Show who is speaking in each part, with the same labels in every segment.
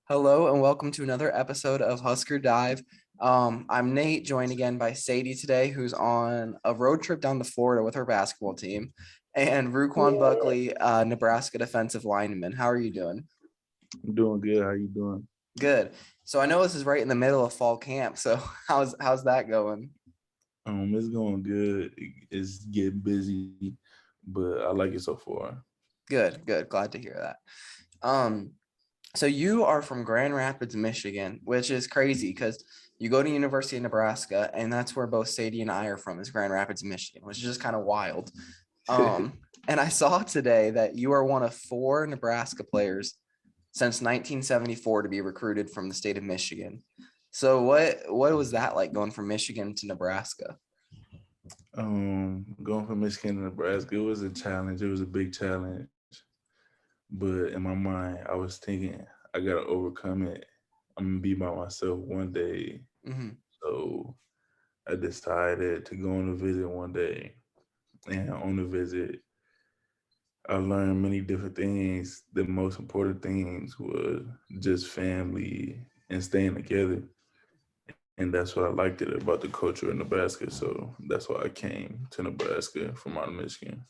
Speaker 1: Hello and welcome to another episode of Husker Dive. I'm Nate, joined again by Sadie today, who's on a road trip down to Florida with her basketball team, and Ru'Quan
Speaker 2: Yeah,
Speaker 1: Buckley, Nebraska defensive lineman. How are you doing?
Speaker 3: I'm doing good. How you doing?
Speaker 1: Good. So I know this is right in the middle of fall camp. So how's that going?
Speaker 3: It's going good. It's getting busy, but I like it so far.
Speaker 1: Good, good. Glad to hear that. Um, so you are from Grand Rapids, Michigan, which is crazy because you go to University of Nebraska, and that's where both Sadie and I are from, is Grand Rapids, Michigan, which is just kind of wild. And I saw today that you are one of four Nebraska players since 1974 to be recruited from the state of Michigan. So what was that like going from Michigan to Nebraska?
Speaker 3: Going from Michigan to Nebraska, it was a challenge. It was a big challenge, but in my mind, I was thinking I gotta overcome it. I'm gonna be by myself one day.
Speaker 1: Hmm.
Speaker 3: So I decided to go on a visit one day, and on the visit, I learned many different things. The most important things was just family and staying together. And that's what I liked it about the culture in Nebraska. So that's why I came to Nebraska from out of Michigan.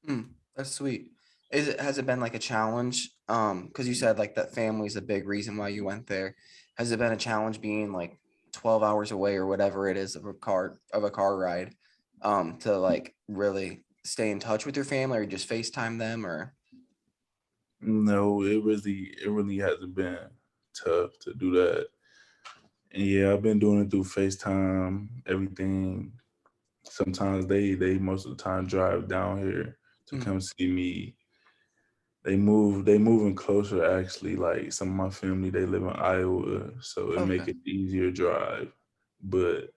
Speaker 1: Mm, that's sweet. Has it been like a challenge? Because you said like that family is a big reason why you went there. Has it been a challenge being like 12 hours away or whatever it is of a car ride, to like really stay in touch with your family, or just FaceTime them, or
Speaker 3: No, it really hasn't been tough to do that. And yeah, I've been doing it through FaceTime, everything. Sometimes they most of the time drive down here to
Speaker 1: Mm,
Speaker 3: come see me. They moving closer actually. Like some of my family, they live in Iowa, so it make
Speaker 1: okay.
Speaker 3: it easier drive. But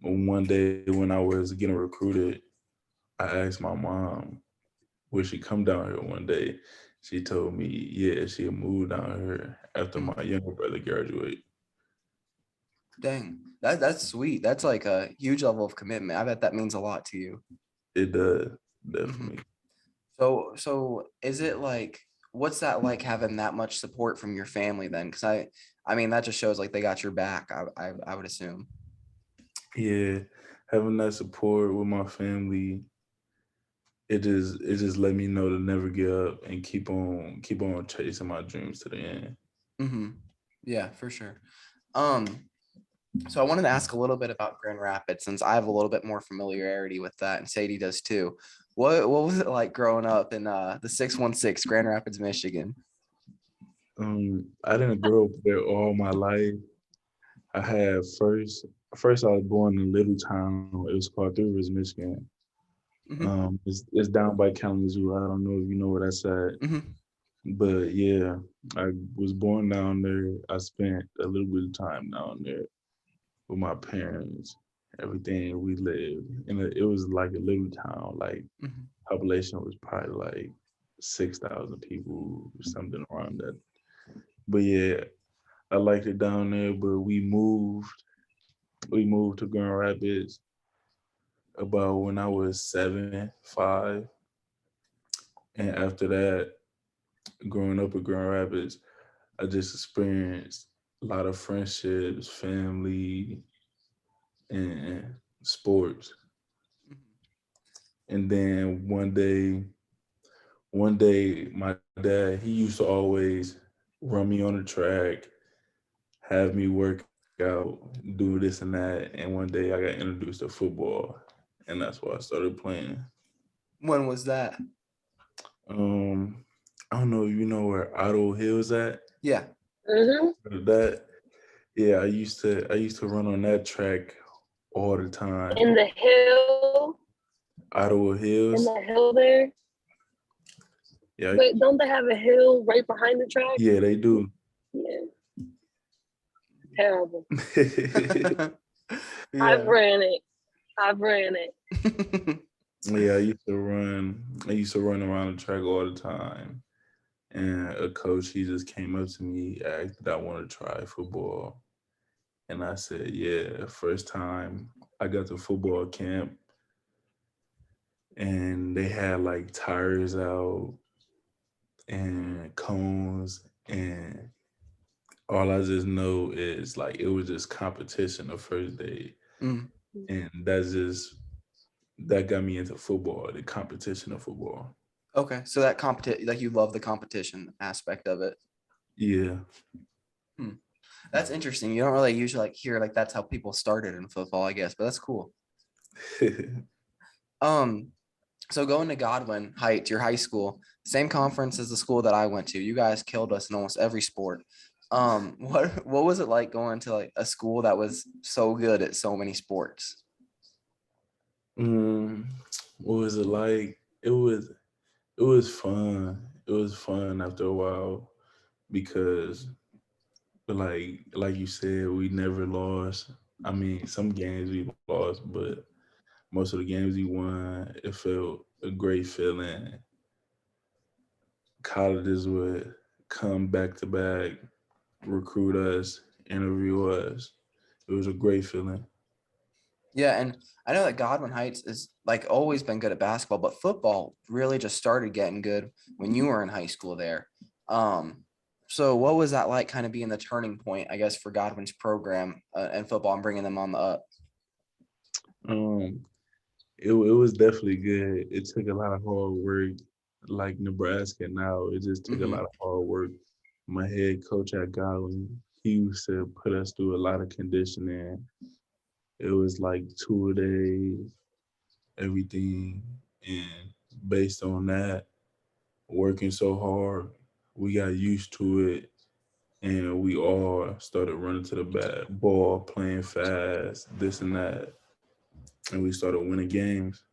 Speaker 3: one day when I was getting recruited, I asked my mom, would she come down here one day? She told me, yeah, she'll move down here after
Speaker 1: Mm,
Speaker 3: my younger brother graduate.
Speaker 1: dang, that's sweet. That's like a huge level of commitment. I bet that means a lot to you.
Speaker 3: It does,
Speaker 1: Hmm.
Speaker 3: definitely.
Speaker 1: So is it like, what's that like having that much support from your family then? Because I mean that just shows like they got your back. I would assume.
Speaker 3: Yeah, having that support with my family, it just let me know to never give up and keep on chasing my dreams to the end.
Speaker 1: Hmm. Yeah, for sure. Um, so I wanted to ask a little bit about Grand Rapids since I have a little bit more familiarity with that, and Sadie does too. What was it like growing up in the 616 Grand Rapids, Michigan?
Speaker 3: I didn't grow up there all my life. I had first I was born in a little town. It was called Three Rivers, Michigan.
Speaker 1: Hmm.
Speaker 3: It's down by Kalamazoo. I don't know if you know where that's at.
Speaker 1: Hmm.
Speaker 3: But yeah, I was born down there. I spent a little bit of time down there with my parents. Everything we lived, and it was like a little town. Like
Speaker 1: Hmm.
Speaker 3: population was probably like 6,000 people, something around that. But yeah, I liked it down there. But we moved. We moved to Grand Rapids about when I was 7, 5, and after that, growing up in Grand Rapids, I just experienced a lot of friendships, family, and sports. And then one day, my dad, he used to always run me on the track, have me work out, do this and that. And one day I got introduced to football, and that's why I started playing.
Speaker 1: When was that?
Speaker 3: Um, I don't know if you know where Otto Hill's at.
Speaker 1: Yeah.
Speaker 2: hmm
Speaker 3: That yeah, I used to run on that track all the time.
Speaker 2: in the hill,
Speaker 3: Ottawa
Speaker 2: in the
Speaker 3: Hills.
Speaker 2: hill there.
Speaker 3: Yeah,
Speaker 2: Wait, don't they have a hill right behind the track?
Speaker 3: yeah, they do.
Speaker 2: Yeah, terrible. I've
Speaker 1: Yeah.
Speaker 2: ran it. I've ran it.
Speaker 3: Yeah, I used to run around the track all the time. And a coach, he just came up to me, asked that I want to try football. And I said, yeah. First time I got to football camp, and they had like tires out and cones, and All I just know is like it was just competition the first day,
Speaker 1: Mm,
Speaker 3: and that got me into football, the competition of football.
Speaker 1: okay, so that like you love the competition aspect of it.
Speaker 3: Yeah.
Speaker 1: Hmm. That's interesting. You don't really usually like hear like that's how people started in football, I guess, but that's cool. Um, so going to Godwin Heights, your high school, same conference as the school that I went to. You guys killed us in almost every sport. What was it like going to like a school that was so good at so many sports?
Speaker 3: Mm, what was it like? It was fun. It was fun after a while because like you said, we never lost. I mean, some games we lost, but most of the games we won. It felt a great feeling. Colleges would come back to back, recruit us, interview us. It was a great feeling.
Speaker 1: Yeah, and I know that Godwin Heights is like always been good at basketball, but football really just started getting good when you were in high school there. Um, so what was that like kind of being the turning point, I guess, for Godwin's program and football and bringing them on the up?
Speaker 3: Um, it was definitely good. It took a lot of hard work, like Nebraska now. It just took a
Speaker 1: Hmm.
Speaker 3: lot of hard work. My head coach at Godwin, he used to put us through a lot of conditioning. It was like 2 days, everything, and based on that, working so hard, we got used to it, and we all started running to the ball, playing fast, this and that, and we started winning games.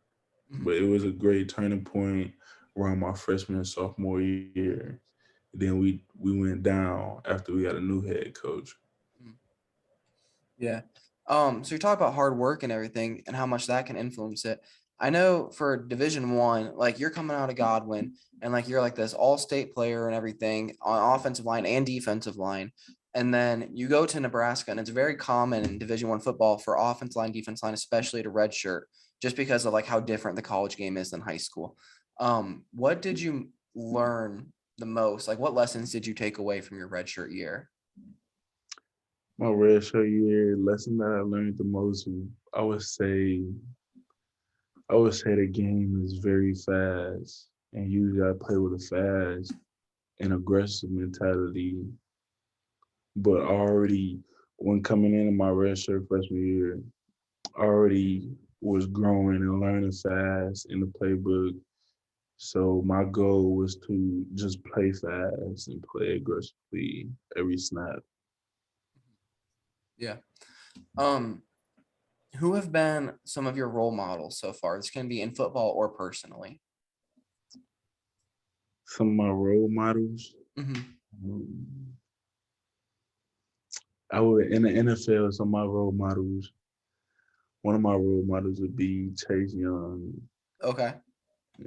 Speaker 3: But it was a great turning point around my freshman and sophomore year. Then we went down after we got a new head coach.
Speaker 1: Yeah. So you're talking about hard work and everything and how much that can influence it. I know for Division 1, like you're coming out of Godwin and like you're like this all-state player and everything on offensive line and defensive line. And then you go to Nebraska and it's very common in Division 1 football for offensive line, defense line, especially to redshirt, just because of like how different the college game is than high school. What did you learn the most? Like what lessons did you take away from your redshirt year?
Speaker 3: My red shirt year lesson that I learned the most, I would say, I would say the game is very fast, and you gotta play with a fast and aggressive mentality. But already, when coming into my red shirt freshman year, I already was growing and learning fast in the playbook. So my goal was to just play fast and play aggressively every snap.
Speaker 1: Yeah. Um, who have been some of your role models so far? This can be in football or personally.
Speaker 3: Some of my role models,
Speaker 1: Hmm.
Speaker 3: um, I would in the NFL. Some of my role models. One of my role models would be Chase Young.
Speaker 1: Okay.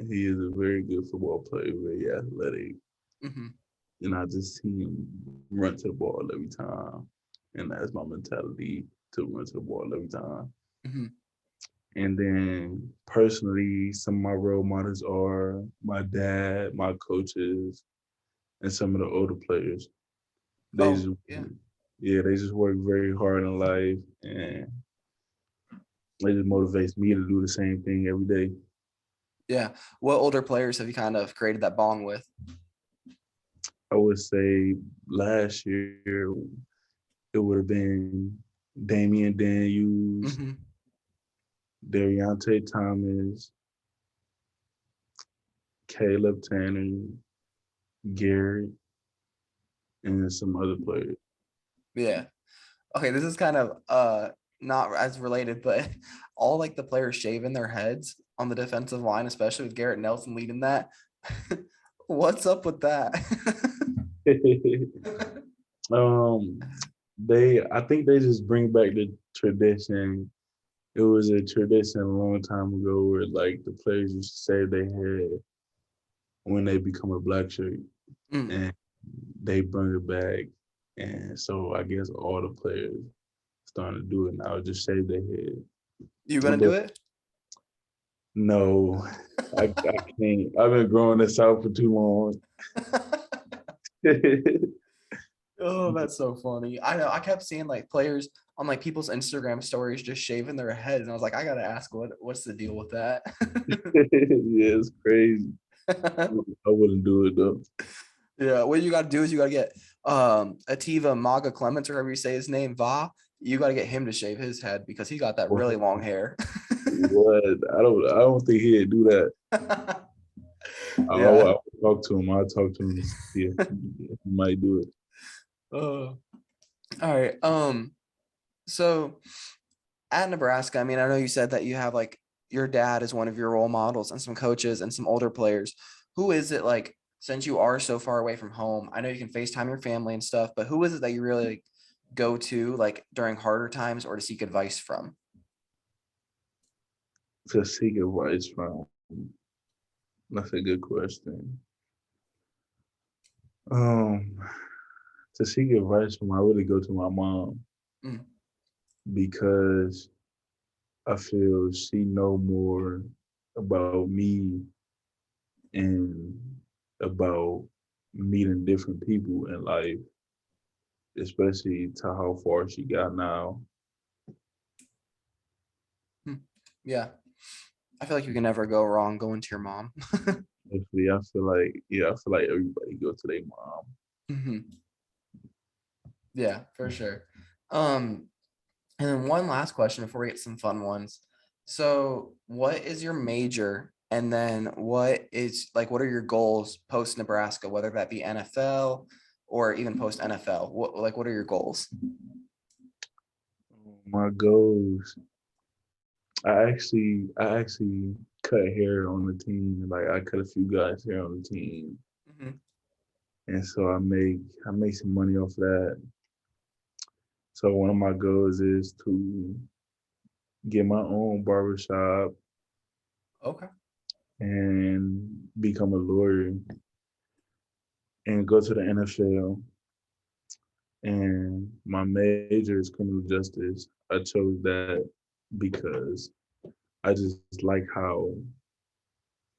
Speaker 3: He is a very good football player, very athletic,
Speaker 1: Hmm.
Speaker 3: and I just see him run to the ball every time, and that's my mentality to run to the ball every time.
Speaker 1: Hmm.
Speaker 3: And then personally, some of my role models are my dad, my coaches, and some of the older players. They
Speaker 1: Oh,
Speaker 3: just,
Speaker 1: yeah.
Speaker 3: yeah, they just work very hard in life, and it just motivates me to do the same thing every day.
Speaker 1: Yeah. What older players have you kind of created that bond with?
Speaker 3: I would say last year it would have been Damian Daniels,
Speaker 1: Hmm.
Speaker 3: Deontay Thomas, Caleb Tanner, Garrett, and some other players.
Speaker 1: Yeah. Okay, this is kind of not as related, but all like the players shaving their heads on the defensive line, especially with Garrett Nelson leading that. What's up with that?
Speaker 3: um, I think they just bring back the tradition. It was a tradition a long time ago where like the players used to say they had when they become a black shirt,
Speaker 1: Mm,
Speaker 3: and they bring it back. And so I guess all the players starting to do it now, just shave their head.
Speaker 1: you gonna do
Speaker 3: But
Speaker 1: it?
Speaker 3: no, I can't. I've been growing this out for too long.
Speaker 1: Oh, that's so funny. I know. I kept seeing like players on like people's Instagram stories just shaving their heads, and I was like, I gotta ask, what's the deal with that?
Speaker 3: Yeah, it's crazy. I wouldn't do it though.
Speaker 1: Yeah, what you gotta do is you gotta get Ativa Maga Clements, or however you say his name, Va. You gotta get him to shave his head because he got that really long hair.
Speaker 3: What? I don't think he'd do that.
Speaker 1: Yeah.
Speaker 3: I'll talk to him. I'll talk to him and see if he might do it.
Speaker 1: All right. So at Nebraska, I mean, I know you said that you have like your dad is one of your role models and some coaches and some older players. Who is it like, since you are so far away from home? I know you can FaceTime your family and stuff, but who is it that you really like, go to like during harder times or to seek advice from?
Speaker 3: To seek advice from. That's a good question. Um, to seek advice from, I really go to my mom
Speaker 1: Mm.
Speaker 3: because I feel she know more about me and about meeting different people in life, especially to how far she got now.
Speaker 1: Yeah. I feel like you can never go wrong going to your mom.
Speaker 3: Actually, I feel like everybody go to their mom.
Speaker 1: Mhm. Yeah, for sure. Um, and then one last question before we get some fun ones. So, what is your major? And then what are your goals post Nebraska, whether that be NFL or even post NFL? What are your goals?
Speaker 3: My goals. I actually cut hair on the team. Like I cut a few guys hair on the team,
Speaker 1: Mhm.
Speaker 3: and so I make some money off that. So one of my goals is to get my own barbershop
Speaker 1: Okay.
Speaker 3: and become a lawyer and go to the NFL. And my major is criminal justice. I chose that because I just like how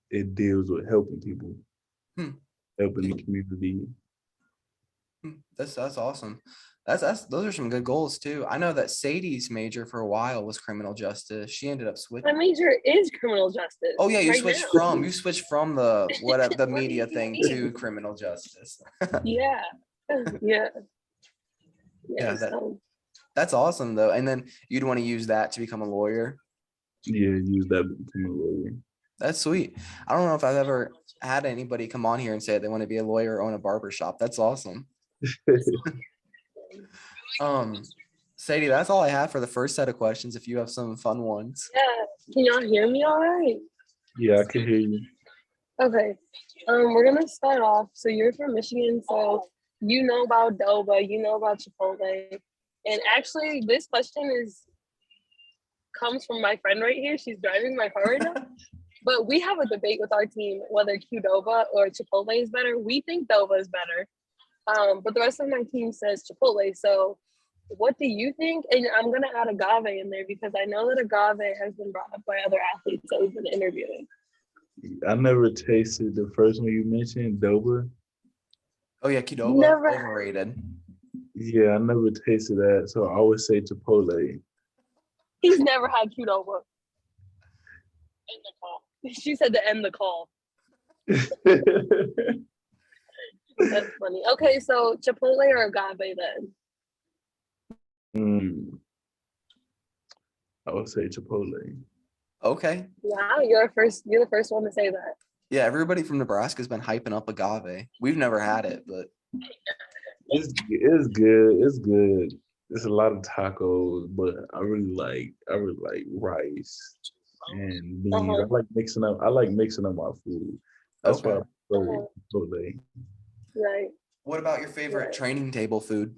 Speaker 3: it deals with helping people,
Speaker 1: Hmm.
Speaker 3: helping the community.
Speaker 1: That's awesome. That's those are some good goals too. I know that Sadie's major for a while was criminal justice. She ended up
Speaker 2: My
Speaker 1: switching.
Speaker 2: major is criminal justice.
Speaker 1: Oh yeah,
Speaker 2: right now.
Speaker 1: you switched from the
Speaker 2: What do
Speaker 1: media
Speaker 2: you
Speaker 1: thing to
Speaker 2: mean?
Speaker 1: criminal justice.
Speaker 2: Yeah. Yeah. Yeah.
Speaker 1: Yeah,
Speaker 2: So
Speaker 1: that's awesome though. And then you'd want to use that to become a lawyer.
Speaker 3: Yeah, use that to become a lawyer.
Speaker 1: That's sweet. I don't know if I've ever had anybody come on here and say they want to be a lawyer or own a barber shop. That's awesome. Um, Sadie, that's all I have for the first set of questions. If you have some fun ones.
Speaker 2: yeah. Can y'all hear me all right?
Speaker 3: Yeah, I can hear you.
Speaker 2: Okay. We're gonna start off. So you're from Michigan, so you know about Doba, you know about Chipotle. And actually this question comes from my friend right here. She's driving my car right now. But we have a debate with our team whether Qdoba or Chipotle is better. We think Doba is better. But the rest of my team says Chipotle. So what do you think? And I'm gonna add agave in there because I know that agave has been brought up by other athletes that we've been interviewing.
Speaker 3: I never tasted the first one you mentioned, Doba.
Speaker 1: Oh yeah, Qdoba,
Speaker 2: Never.
Speaker 1: overrated.
Speaker 3: Yeah, I never tasted that, so I would say Chipotle.
Speaker 2: He's never had Qdoba. End the call. She said to end the call. That's funny. Okay, so Chipotle or agave then?
Speaker 3: Mm, I would say Chipotle.
Speaker 1: Okay.
Speaker 2: Wow, you're the first one to say that.
Speaker 1: Yeah, everybody from Nebraska's been hyping up agave. We've never had it, but
Speaker 3: It's good. It's good. It's a lot of tacos, but I really like rice and beans.
Speaker 2: Uh-huh.
Speaker 3: I like mixing up my food. That's why
Speaker 1: okay.
Speaker 3: I prefer
Speaker 2: Uh-huh.
Speaker 3: Chipotle.
Speaker 2: Right.
Speaker 1: What about your favorite
Speaker 2: Right.
Speaker 1: training table food?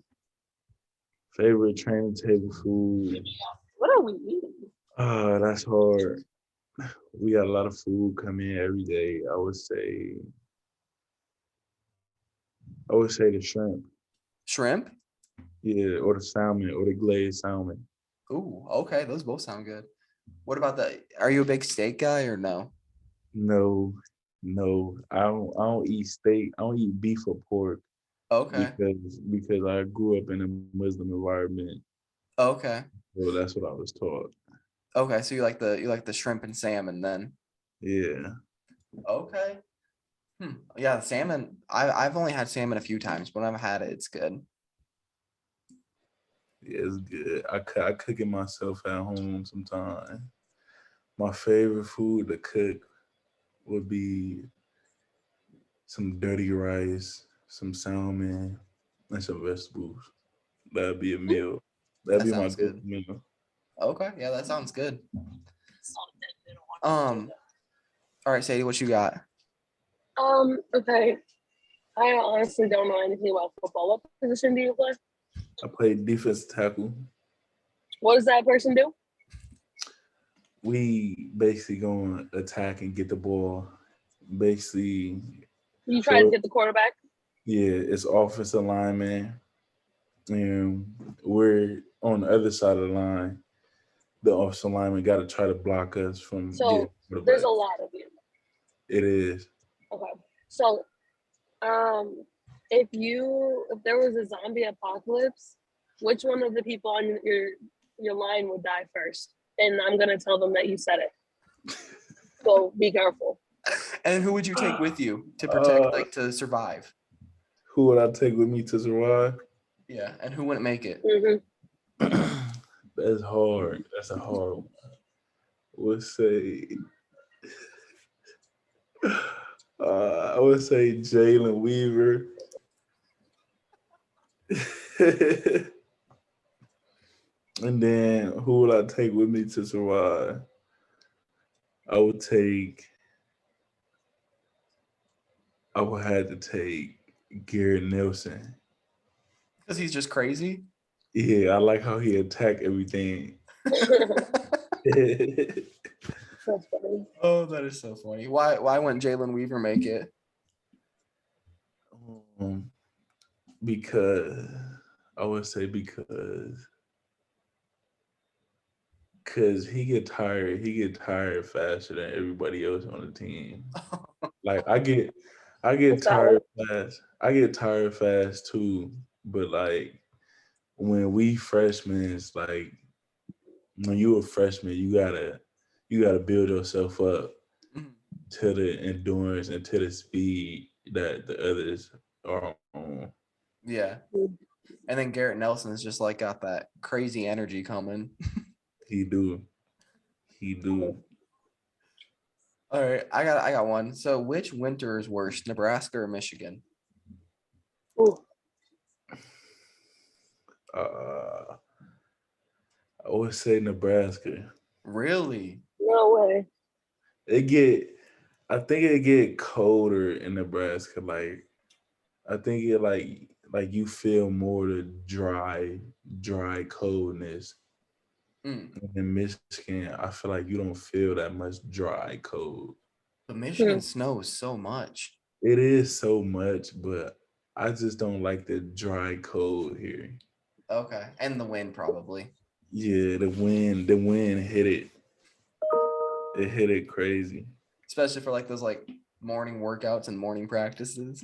Speaker 3: Favorite training table food.
Speaker 2: What are we eating?
Speaker 3: That's hard. We got a lot of food coming in every day. I would say the shrimp.
Speaker 1: Shrimp?
Speaker 3: Yeah, or the salmon, or the glazed salmon.
Speaker 1: Ooh, okay. Those both sound good. What about are you a big steak guy or no?
Speaker 3: No, no, I don't eat steak. I don't eat beef or pork.
Speaker 1: Okay.
Speaker 3: because I grew up in a Muslim environment,
Speaker 1: Okay.
Speaker 3: so that's what I was taught.
Speaker 1: Okay. So you like the shrimp and salmon then.
Speaker 3: Yeah,
Speaker 1: Okay. Yeah, salmon. I've only had salmon a few times, but when I've had it, it's good.
Speaker 3: yeah, it's good. I cook it myself at home sometimes. My favorite food to cook would be some dirty rice, some salmon, and some vegetables. That'd be a meal. That'd
Speaker 1: That
Speaker 3: be my
Speaker 1: sounds
Speaker 3: go-to
Speaker 1: good.
Speaker 3: meal.
Speaker 1: Okay. Yeah, that sounds good. Um. All right, Sadie, what you got?
Speaker 2: Okay. I honestly don't know anything about football. What position do you play?
Speaker 3: I played defense tackle.
Speaker 2: What does that person do?
Speaker 3: We basically go and attack and get the ball. Basically,
Speaker 2: You try to
Speaker 3: so
Speaker 2: get the quarterback.
Speaker 3: yeah, it's offensive lineman, and we're on the other side of the line. The offensive lineman got to try to block us from getting
Speaker 2: So
Speaker 3: the
Speaker 2: there's a
Speaker 3: quarterback.
Speaker 2: lot of you.
Speaker 3: It is.
Speaker 2: Okay. So if there was a zombie apocalypse, which one of the people on your line would die first? And I'm gonna tell them that you said it. So be careful.
Speaker 1: And who would you take with you to protect,
Speaker 3: Uh,
Speaker 1: like to survive?
Speaker 3: who would I take with me to survive?
Speaker 1: Yeah, and who wouldn't make it?
Speaker 2: Hmm.
Speaker 3: That's hard. That's a hard one. Would say I would say Jalen Weaver. And then who would I take with me to survive? I would take I would have to take Garrett Nelson.
Speaker 1: Because he's just crazy.
Speaker 3: Yeah, I like how he attack everything.
Speaker 2: That's funny.
Speaker 1: Oh, that is so funny. Why wouldn't Jalen Weaver make it?
Speaker 3: um, because I would say because he get tired faster than everybody else on the team. Like I get
Speaker 2: That's valid.
Speaker 3: tired fast. I get tired fast too. But like when we freshmen, it's like when you a freshman, you gotta build yourself up
Speaker 1: Mhm.
Speaker 3: to the endurance and to the speed that the others are on.
Speaker 1: Yeah. And then Garrett Nelson is just like got that crazy energy coming.
Speaker 3: He do. He do.
Speaker 1: All right, I got one. So which winter is worse, Nebraska or Michigan?
Speaker 2: Ooh,
Speaker 3: Uh I would say Nebraska.
Speaker 1: Really?
Speaker 2: no way.
Speaker 3: It get I think it get colder in Nebraska. Like I think it like you feel more the dry coldness.
Speaker 1: Mm.
Speaker 3: In Michigan, I feel like you don't feel that much dry cold.
Speaker 1: But
Speaker 2: Hmm.
Speaker 1: Michigan snows so much.
Speaker 3: It is so much, but I just don't like the dry cold here.
Speaker 1: Okay. And the wind probably.
Speaker 3: Yeah, the wind hit it. It hit it crazy.
Speaker 1: Especially for like those like morning workouts and morning practices.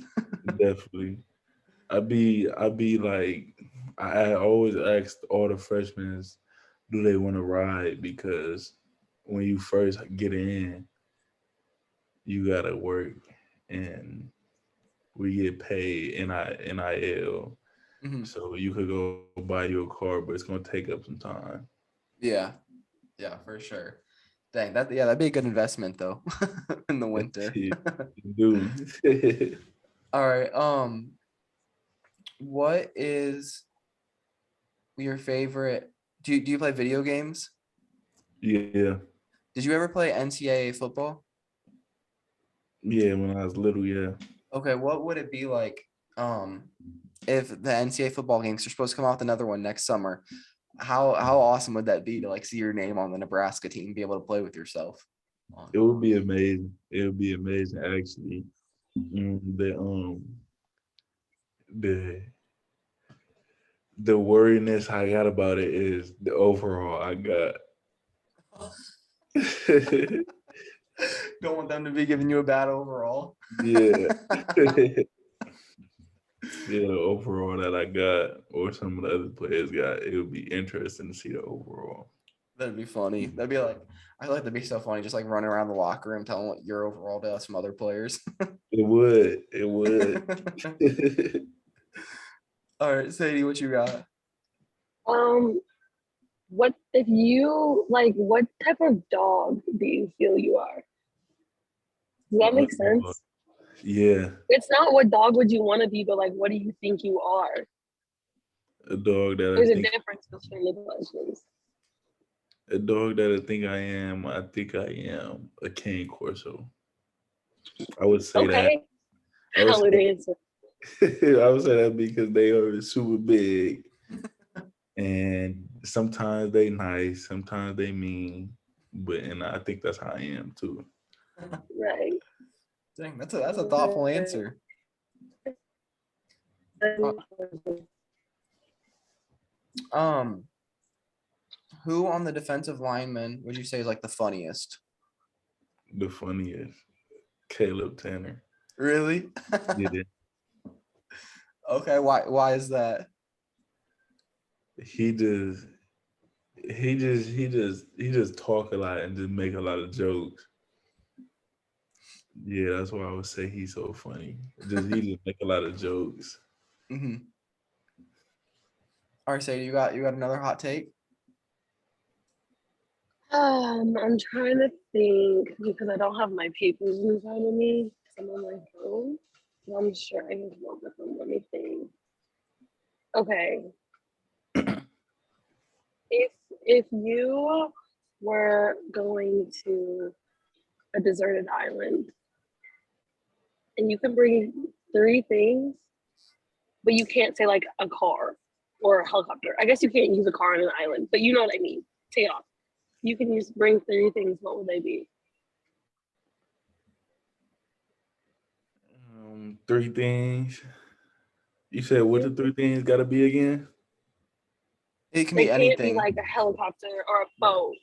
Speaker 3: Definitely. I be like I always ask all the freshmen, do they want to ride? Because when you first get in, you gotta work and we get paid NIL.
Speaker 1: Mhm.
Speaker 3: So you could go buy you a car, but it's gonna take up some time.
Speaker 1: Yeah. Yeah, for sure. Dang, that'd be a good investment though in the winter.
Speaker 3: You do.
Speaker 1: All right. What is your favorite? Do you play video games?
Speaker 3: Yeah.
Speaker 1: Did you ever play NCAA football?
Speaker 3: Yeah, when I was little, yeah.
Speaker 1: Okay, what would it be like if the NCAA football games are supposed to come out with another one next summer? How awesome would that be to like see your name on the Nebraska team, be able to play with yourself?
Speaker 3: It would be amazing. It would be amazing actually. The the worriness I got about it is the overall I got.
Speaker 1: Don't want them to be giving you a bad overall.
Speaker 3: Yeah. Yeah, the overall that I got, or some of the other players got, it would be interesting to see the overall.
Speaker 1: That'd be funny. That'd be like, I feel like that'd be so funny, just like running around the locker room telling what your overall to some other players.
Speaker 3: It would. It would.
Speaker 1: All right, Sadie, what you got?
Speaker 2: Um, what if you like? What type of dog do you feel you are? Does that make sense?
Speaker 3: Yeah,
Speaker 2: It's not what dog would you want to be, but like, what do you think you are?
Speaker 3: a dog that
Speaker 2: There's
Speaker 3: I
Speaker 2: a
Speaker 3: think
Speaker 2: difference between the questions.
Speaker 3: a dog that I think I am a cane corso. I would say that.
Speaker 2: Okay,
Speaker 3: I would
Speaker 2: I would
Speaker 3: say,
Speaker 2: answer.
Speaker 3: I would say that because they are super big, and sometimes they nice, sometimes they mean, and I think that's how I am too.
Speaker 2: Right.
Speaker 1: Dang, that's a thoughtful answer. Uh, Um, who on the defensive lineman would you say is like the funniest?
Speaker 3: The funniest, Caleb Tanner.
Speaker 1: Really?
Speaker 3: Yeah,
Speaker 1: Okay, why is that?
Speaker 3: he just he just talk a lot and just make a lot of jokes. Yeah, that's why I would say he's so funny. He just make a lot of jokes.
Speaker 1: Mm-hmm. All right, Sadie, you got another hot take?
Speaker 2: I'm trying to think because I don't have my papers in front of me. I'm on my phone. I'm sure I can come up with them. Let me think. Okay. If you were going to a deserted island and you can bring three things, but you can't say like a car or a helicopter. I guess you can't use a car on an island, but you know what I mean. Take it off. You can bring three things. What would they be?
Speaker 3: Three things. You said what the three things got to be again?
Speaker 1: It can
Speaker 2: They
Speaker 1: be
Speaker 2: can't be
Speaker 1: anything.
Speaker 2: like a helicopter or a
Speaker 1: Yeah.
Speaker 2: boat.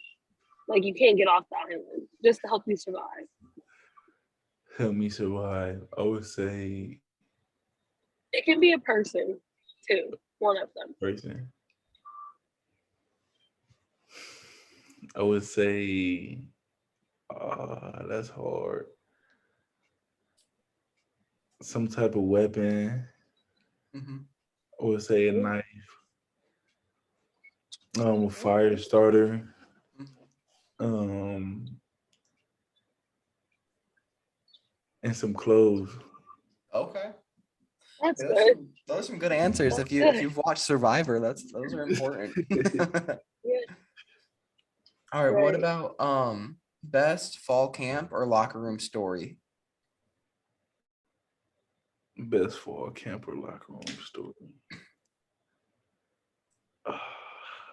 Speaker 2: Like you can't get off the island just to help you survive.
Speaker 3: Help me survive. I would say
Speaker 2: It can be a person too. One of them.
Speaker 3: person. I would say that's hard. Some type of weapon.
Speaker 1: Mm-hmm.
Speaker 3: I would say a knife. A fire starter. Um, and some clothes.
Speaker 1: Okay.
Speaker 2: That's
Speaker 1: Yeah,
Speaker 2: good.
Speaker 1: those are some good answers.
Speaker 2: That's
Speaker 1: If
Speaker 2: good.
Speaker 1: you've watched Survivor, those are important.
Speaker 2: Yeah.
Speaker 1: All right, what
Speaker 2: Right.
Speaker 1: about best fall camp or locker room story?
Speaker 3: Best fall camper locker room story.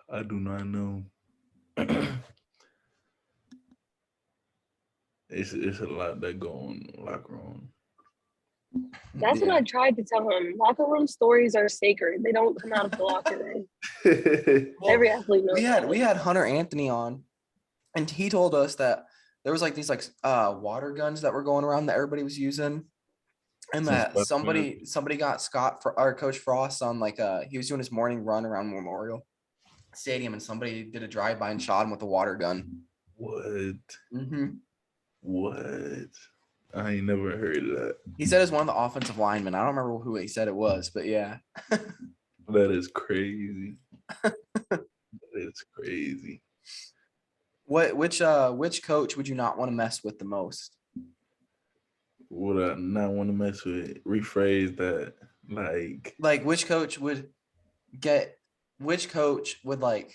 Speaker 3: I do not know. It's a lot that go on in the locker room.
Speaker 2: That's what
Speaker 1: Yeah.
Speaker 2: I tried to tell him. Locker room stories are sacred. They don't come out of the locker room.
Speaker 1: Well,
Speaker 2: Every athlete knows
Speaker 1: we
Speaker 2: that.
Speaker 1: had Hunter Anthony on, and he told us that there was like these like water guns that were going around that everybody was using, and
Speaker 3: Some
Speaker 1: that
Speaker 3: specimen.
Speaker 1: somebody got Scott for our Coach Frost on like he was doing his morning run around Memorial Stadium, and somebody did a drive by and shot him with a water gun.
Speaker 3: What?
Speaker 1: Mm-hmm.
Speaker 3: What? I ain't never heard of that.
Speaker 1: He said it's one of the offensive linemen. I don't remember who he said it was, but yeah.
Speaker 3: That is crazy. That is crazy.
Speaker 1: Which coach would you not want to mess with the most?
Speaker 3: Would I not want to mess with? Rephrase that.
Speaker 1: Like which coach would like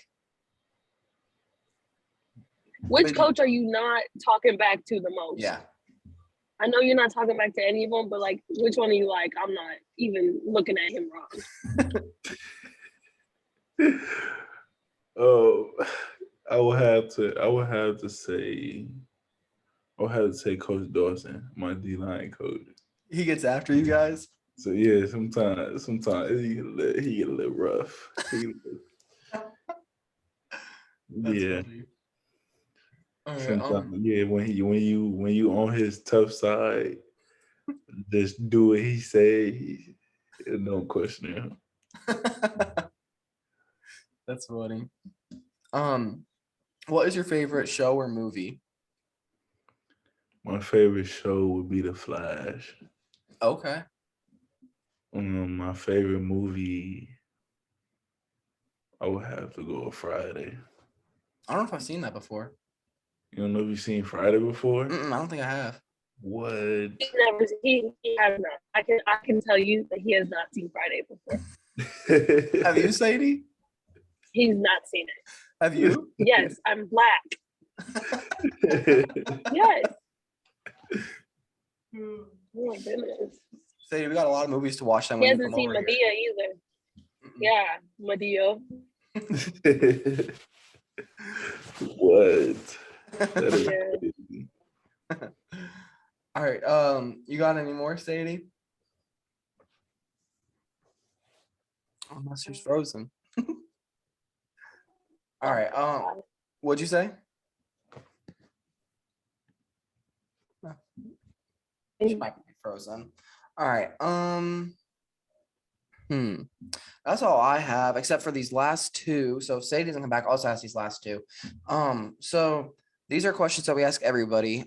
Speaker 2: Which coach are you not talking back to the most?
Speaker 1: yeah.
Speaker 2: I know you're not talking back to any of them, but like, which one are you like? I'm not even looking at him wrong.
Speaker 3: Oh, I would have to. I would have to say. I would have to say Coach Dawson, my D line coach.
Speaker 1: He gets after you guys.
Speaker 3: So yeah, sometimes he get a little rough.
Speaker 1: That's
Speaker 3: Yeah,
Speaker 1: funny. All right,
Speaker 3: sometimes yeah. When you on his tough side, just do what he say. No question.
Speaker 1: That's funny. What is your favorite show or movie?
Speaker 3: My favorite show would be The Flash.
Speaker 1: Okay.
Speaker 3: My favorite movie, I would have to go with Friday.
Speaker 1: I don't know if I've seen that before.
Speaker 3: You don't know if you've seen Friday before?
Speaker 1: I don't think I have.
Speaker 3: What?
Speaker 2: He has not. I can tell you that he has not seen Friday before.
Speaker 1: Have you, Sadie?
Speaker 2: He's not seen it.
Speaker 1: Have you?
Speaker 2: Yes, I'm black. Yes. Oh my goodness.
Speaker 1: Sadie, we got a lot of movies to watch. Then
Speaker 2: He
Speaker 1: when you
Speaker 2: hasn't
Speaker 1: come
Speaker 2: seen
Speaker 1: over
Speaker 2: Medea either. Yeah, Medea.
Speaker 3: What? That is
Speaker 2: Yeah.
Speaker 3: crazy.
Speaker 1: All right. You got any more, Sadie? Unless she's frozen. All right. What'd you say? No. She might be frozen. All right. That's all I have, except for these last two. So if Sadie doesn't come back, I'll also ask these last two. So these are questions that we ask everybody.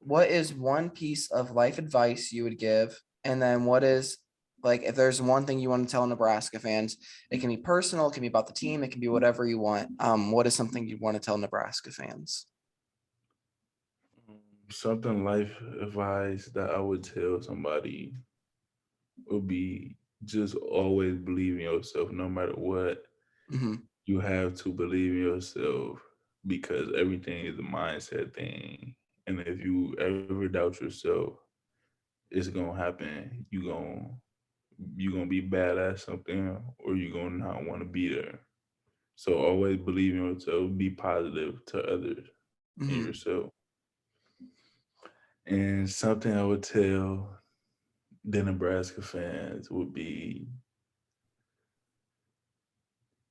Speaker 1: What is one piece of life advice you would give? And then what is, like, if there's one thing you want to tell Nebraska fans, it can be personal, it can be about the team, it can be whatever you want. What is something you want to tell Nebraska fans?
Speaker 3: Something life advice that I would tell somebody would be just always believe in yourself, no matter what.
Speaker 1: Mm-hmm.
Speaker 3: You have to believe in yourself because everything is a mindset thing. And if you ever doubt yourself, it's gonna happen. You're gonna be bad at something, or you're gonna not want to be there. So always believe in yourself, be positive to others and yourself. And something I would tell the Nebraska fans would be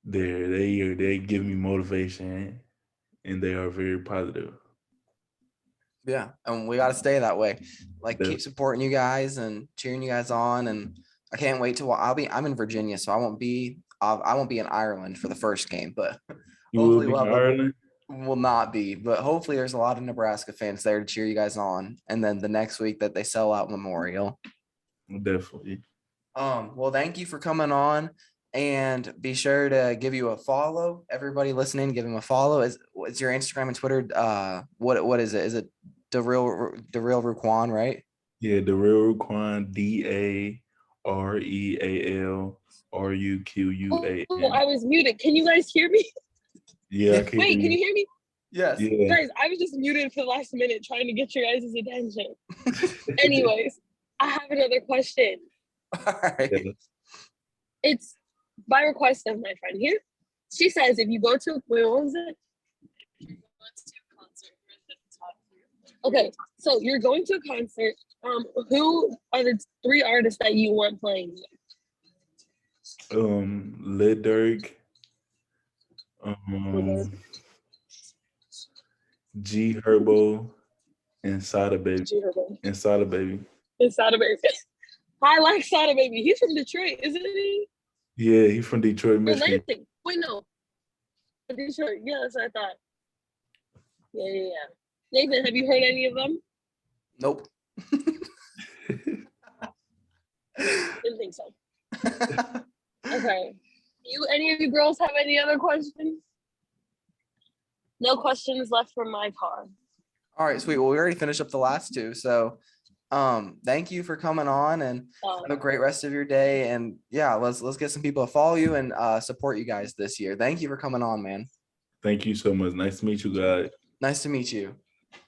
Speaker 3: they give me motivation and they are very positive.
Speaker 1: Yeah, and we got to stay that way. Like,
Speaker 3: Yeah.
Speaker 1: keep supporting you guys and cheering you guys on. And I can't wait to. I'm in Virginia, so I won't be in Ireland for the first game, but
Speaker 3: You will
Speaker 1: hopefully
Speaker 3: be
Speaker 1: we'll
Speaker 3: in
Speaker 1: have
Speaker 3: Ireland?
Speaker 1: will not be. But hopefully there's a lot of Nebraska fans there to cheer you guys on. And then the next week that they sell out Memorial.
Speaker 3: Definitely.
Speaker 1: Well, thank you for coming on. And be sure to give you a follow. Everybody listening, give him a follow. Is your Instagram and Twitter? What is it? Is it the real Ru'Quan, right?
Speaker 3: Yeah, the real Ru'Quan, DAREALRUQUAN.
Speaker 2: Oh, I was muted. Can you guys hear me?
Speaker 3: Yeah, I can
Speaker 2: Wait,
Speaker 3: hear
Speaker 2: can you hear me?
Speaker 1: Yes.
Speaker 3: Yeah.
Speaker 2: Guys, I was just muted for the last minute trying to get your guys' attention. Anyways, I have another question.
Speaker 1: All right.
Speaker 3: Yeah.
Speaker 2: It's by request of my friend here. She says if you go to, wait, what was it? Okay, so you're going to a concert. Who are the 3 artists that you want playing?
Speaker 3: Lil Durk, G Herbo, and Sada Baby. And Sada Baby.
Speaker 2: It's Sada Baby. I like Sada Baby. He's from Detroit, isn't he?
Speaker 3: Yeah, he's from Detroit, Michigan.
Speaker 2: Lansing. Wait, no. Detroit. Yeah, that's what I thought. Yeah. Nathan, have you heard any of them?
Speaker 1: Nope.
Speaker 2: Didn't think so. Okay. Any of you girls have any other questions? No questions left from my car.
Speaker 1: All right, sweet. Well, we already finished up the last two. So thank you for coming on, and have a great rest of your day. And yeah, let's get some people to follow you and support you guys this year. Thank you for coming on, man.
Speaker 3: Thank you so much. Nice to meet you guys.
Speaker 1: Nice to meet you.